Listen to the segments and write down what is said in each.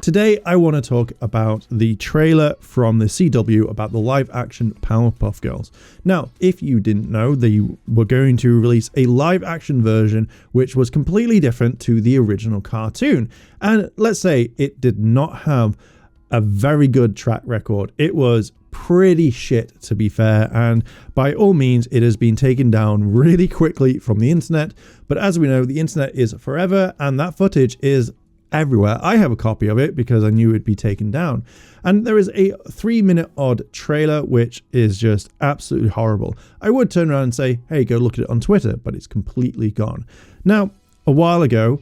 Today, I want to talk about the trailer from the CW about the live action Powerpuff Girls. Now, if you didn't know, they were going to release a live action version which was completely different to the original cartoon. And let's say it did not have a very good track record. It was pretty shit, to be fair, and by all means it has been taken down really quickly from the internet. But as we know, the internet is forever and that footage is everywhere. I have a copy of it because I knew it'd be taken down. And there is a 3-minute odd trailer which is just absolutely horrible. I would turn around and say, hey, go look at it on Twitter, but it's completely gone. Now, a while ago,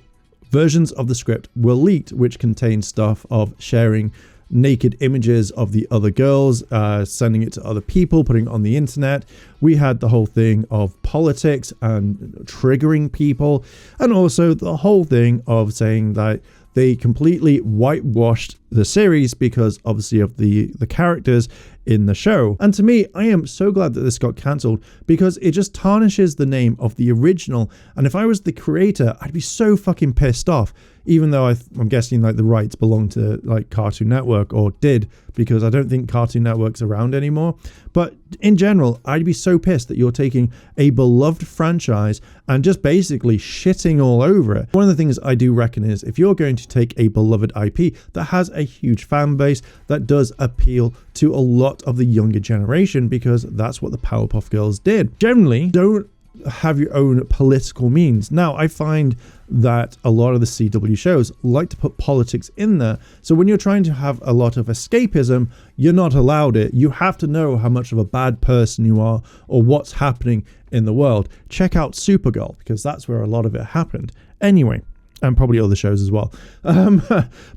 versions of the script were leaked which contained stuff of sharing naked images of the other girls, sending it to other people, putting it on the internet. We had the whole thing of politics and triggering people, and also the whole thing of saying that they completely whitewashed the series because obviously of the characters in the show. And to me, I am so glad that this got cancelled because it just tarnishes the name of the original. And if I was the creator, I'd be so fucking pissed off, even though I'm guessing like the rights belong to like Cartoon Network, or did, because I don't think Cartoon Network's around anymore. But in general, I'd be so pissed that you're taking a beloved franchise and just basically shitting all over it. One of the things I do reckon is if you're going to take a beloved IP that has a huge fan base that does appeal to a lot of the younger generation, because that's what the Powerpuff Girls did. Generally, don't have your own political means. Now, I find that a lot of the CW shows like to put politics in there. So when you're trying to have a lot of escapism, you're not allowed it. You have to know how much of a bad person you are or what's happening in the world. Check out Supergirl, because that's where a lot of it happened. Anyway, and probably other shows as well.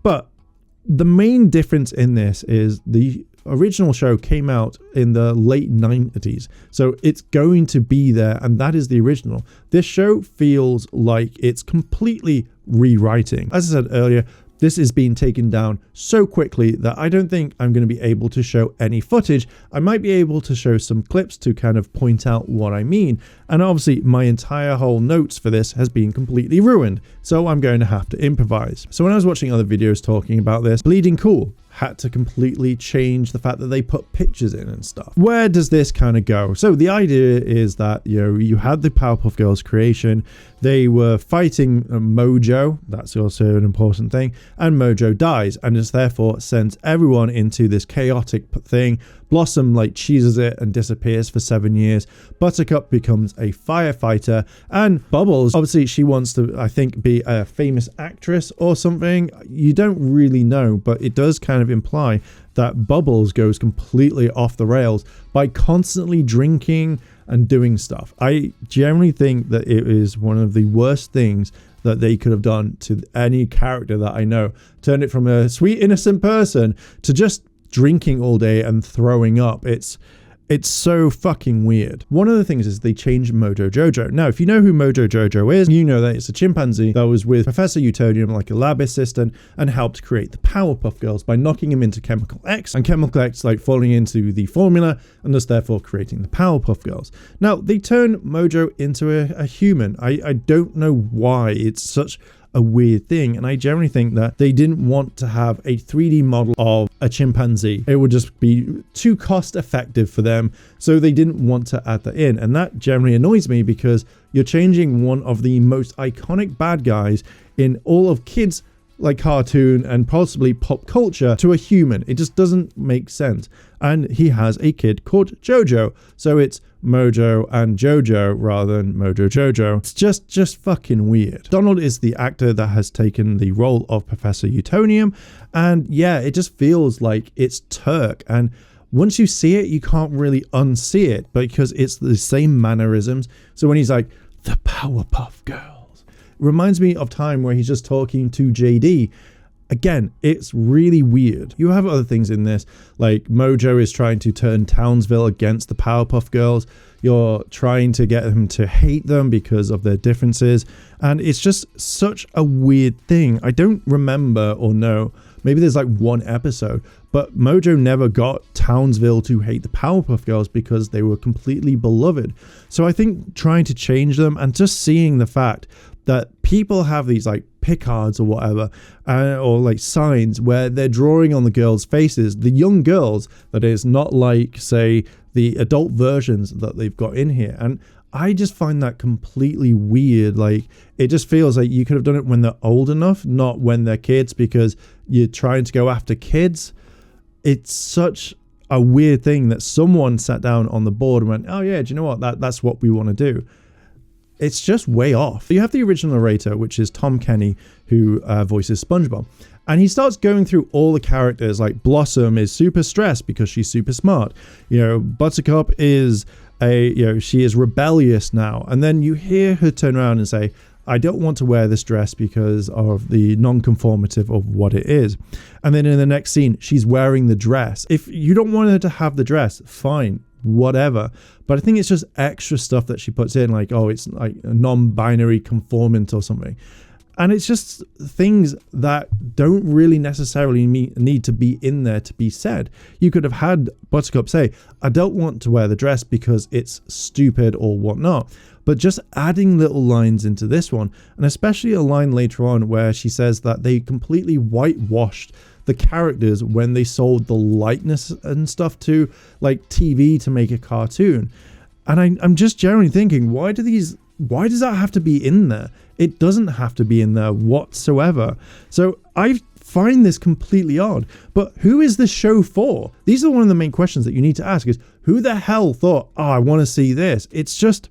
But the main difference in this is the original show came out in the late 90s, so it's going to be there, and that is the original. This show feels like it's completely rewriting. As I said earlier, this is being taken down so quickly that I don't think I'm going to be able to show any footage. I might be able to show some clips to kind of point out what I mean. And obviously my entire whole notes for this has been completely ruined, so I'm going to have to improvise. So when I was watching other videos talking about this, Bleeding Cool had to completely change the fact that they put pictures in and stuff. Where does this kind of go? So the idea is that, you know, you had the Powerpuff Girls creation, they were fighting Mojo, that's also an important thing, and Mojo dies and is therefore sends everyone into this chaotic thing. Blossom like cheeses it and disappears for 7 years. Buttercup becomes a firefighter, and Bubbles, obviously she wants to, I think, be a famous actress or something. You don't really know, but it does kind of imply that Bubbles goes completely off the rails by constantly drinking and doing stuff. I generally think that it is one of the worst things that they could have done to any character that I know. Turn it from a sweet, innocent person to just drinking all day and throwing up. It's so fucking weird. One of the things is they changed Mojo Jojo. Now, if you know who Mojo Jojo is, you know that it's a chimpanzee that was with Professor Utonium like a lab assistant and helped create the Powerpuff Girls by knocking him into Chemical X, and Chemical X like falling into the formula and thus therefore creating the Powerpuff Girls. Now, they turn Mojo into a human. I don't know why. It's such a weird thing, and I generally think that they didn't want to have a 3D model of a chimpanzee. It would just be too cost effective for them, so they didn't want to add that in, and that generally annoys me because you're changing one of the most iconic bad guys in all of kids like cartoon and possibly pop culture to a human. It just doesn't make sense. And he has a kid called Jojo, so it's Mojo and Jojo rather than Mojo Jojo. It's just fucking weird. Donald is the actor that has taken the role of Professor Utonium, and yeah, it just feels like it's Turk, and once you see it, you can't really unsee it because it's the same mannerisms. So when he's like, the Powerpuff Girls, reminds me of time where he's just talking to JD. Again, it's really weird. You have other things in this, like Mojo is trying to turn Townsville against the Powerpuff Girls. You're trying to get them to hate them because of their differences. And it's just such a weird thing. I don't remember or know Maybe there's like one episode, but Mojo never got Townsville to hate the Powerpuff Girls because they were completely beloved. So I think trying to change them and just seeing the fact that people have these like picards or whatever, or like signs where they're drawing on the girls' faces, the young girls, that is, not like, say, the adult versions that they've got in here. And I just find that completely weird. Like, it just feels like you could have done it when they're old enough, not when they're kids, because you're trying to go after kids. It's such a weird thing that someone sat down on the board and went, oh yeah, do you know what, that's what we want to do. It's just way off. You have the original narrator, which is Tom Kenny, who voices SpongeBob. And he starts going through all the characters. Like Blossom is super stressed because she's super smart. You know, Buttercup is she is rebellious now. And then you hear her turn around and say, I don't want to wear this dress because of the non-conformative of what it is. And then in the next scene, she's wearing the dress. If you don't want her to have the dress, fine, whatever. But I think it's just extra stuff that she puts in, like, oh, it's like a non-binary conformant or something. And it's just things that don't really necessarily need to be in there to be said. You could have had Buttercup say, I don't want to wear the dress because it's stupid or whatnot. But just adding little lines into this one, and especially a line later on where she says that they completely whitewashed the characters when they sold the likeness and stuff to like TV to make a cartoon. And I'm just generally thinking, why does that have to be in there? It doesn't have to be in there whatsoever. So I find this completely odd. But who is this show for? These are one of the main questions that you need to ask, is who the hell thought, oh, I want to see this? It's just,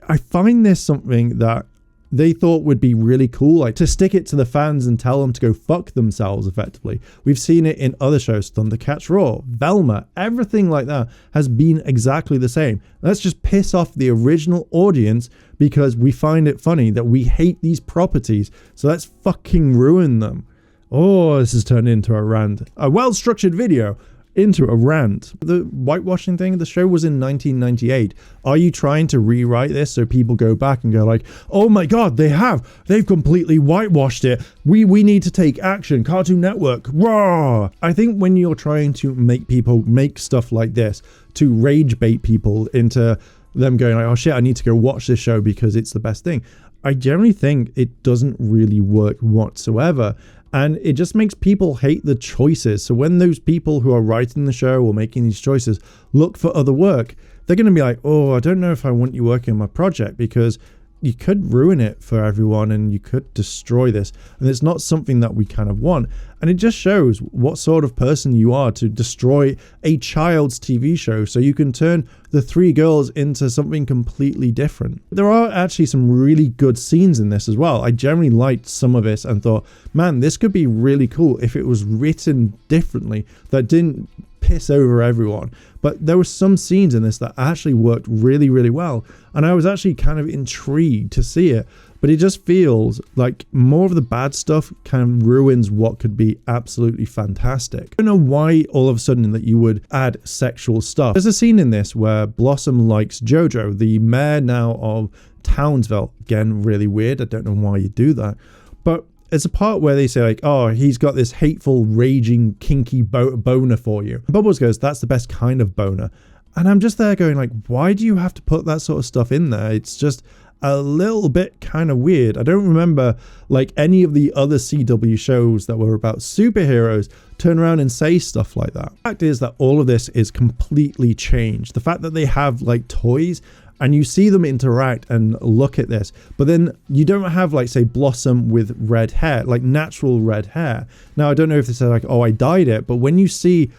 I find this something that they thought would be really cool, like to stick it to the fans and tell them to go fuck themselves effectively. We've seen it in other shows, Thundercats Raw, Velma, everything like that has been exactly the same. Let's just piss off the original audience because we find it funny that we hate these properties, so let's fucking ruin them. Oh, this has turned into a rant. A well-structured video into a rant. The whitewashing thing, the show was in 1998. Are you trying to rewrite this so people go back and go like, oh my god, they've completely whitewashed it, we need to take action, Cartoon Network, raw. I think when you're trying to make people make stuff like this to rage bait people into them going like, oh shit, I need to go watch this show because it's the best thing, I generally think it doesn't really work whatsoever. And it just makes people hate the choices. So when those people who are writing the show or making these choices look for other work, they're going to be like, oh, I don't know if I want you working on my project because you could ruin it for everyone and you could destroy this. And it's not something that we kind of want. And it just shows what sort of person you are to destroy a child's TV show so you can turn the three girls into something completely different. There are actually some really good scenes in this as well. I generally liked some of it and thought, man, this could be really cool if it was written differently, that didn't piss over everyone. But there were some scenes in this that actually worked really, really well. And I was actually kind of intrigued to see it. But it just feels like more of the bad stuff kind of ruins what could be absolutely fantastic. I don't know why all of a sudden that you would add sexual stuff. There's a scene in this where Blossom likes Jojo, the mayor now of Townsville. Again, really weird. I don't know why you do that. But there's a part where they say like, oh, he's got this hateful, raging, kinky boner for you. Bubbles goes, that's the best kind of boner. And I'm just there going like, why do you have to put that sort of stuff in there? It's just a little bit kind of weird. I don't remember like any of the other CW shows that were about superheroes turn around and say stuff like that. The fact is that all of this is completely changed. The fact that they have like toys and you see them interact and look at this, but then you don't have like, say, Blossom with red hair, like natural red hair. Now, I don't know if they said like, oh, I dyed it, but when you see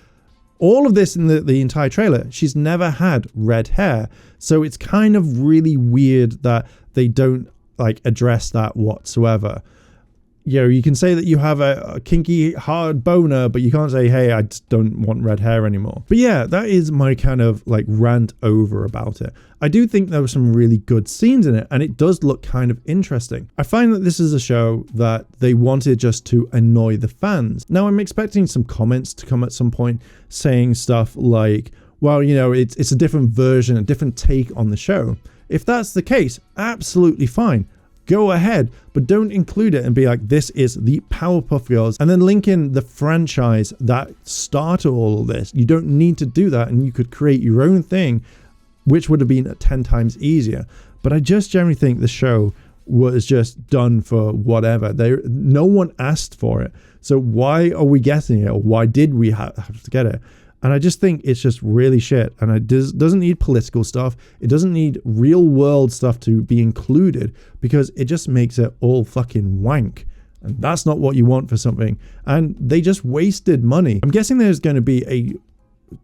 all of this in the entire trailer, she's never had red hair. So it's kind of really weird that they don't like address that whatsoever. You know, you can say that you have a kinky hard boner, but you can't say, hey, I just don't want red hair anymore. But yeah, that is my kind of like rant over about it. I do think there were some really good scenes in it, and it does look kind of interesting. I find that this is a show that they wanted just to annoy the fans. Now, I'm expecting some comments to come at some point saying stuff like, well, you know, it's a different version, a different take on the show. If that's the case, absolutely fine. go ahead, but don't include it and be like, this is the Powerpuff Girls, and then link in the franchise that started all of this. You don't need to do that, and you could create your own thing, which would have been 10 times easier. But I just generally think the show was just done for whatever. No one asked for it. So why are we getting it? Or why did we have to get it? And I just think it's just really shit. And it doesn't need political stuff. It doesn't need real world stuff to be included, because it just makes it all fucking wank. And that's not what you want for something. And they just wasted money. I'm guessing there's going to be a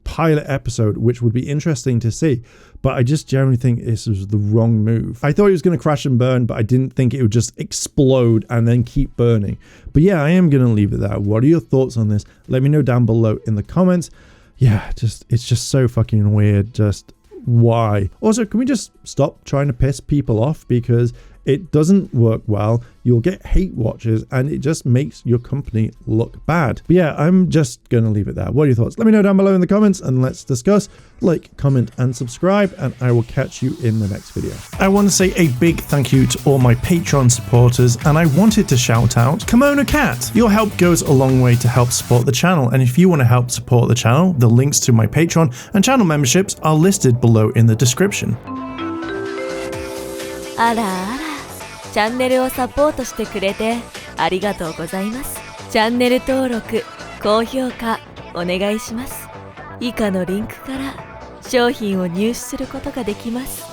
pilot episode, which would be interesting to see, but I just generally think this was the wrong move. I thought it was going to crash and burn, but I didn't think it would just explode and then keep burning. But yeah, I am going to leave it there. What are your thoughts on this? Let me know down below in the comments. Yeah, it's just so fucking weird. Just why? Also, can we just stop trying to piss people off? Because it doesn't work well. You'll get hate watchers, and it just makes your company look bad. But yeah, I'm just gonna leave it there. What are your thoughts? Let me know down below in the comments, and let's discuss. Like, comment, and subscribe, and I will catch you in the next video. I want to say a big thank you to all my Patreon supporters, and I wanted to shout out Kimono Cat. Your help goes a long way to help support the channel, and if you want to help support the channel, the links to my Patreon and channel memberships are listed below in the description. あらあら、チャンネルをサポートしてくれてありがとうございます。チャンネル登録、高評価お願いします。以下のリンクから商品を入手することができます。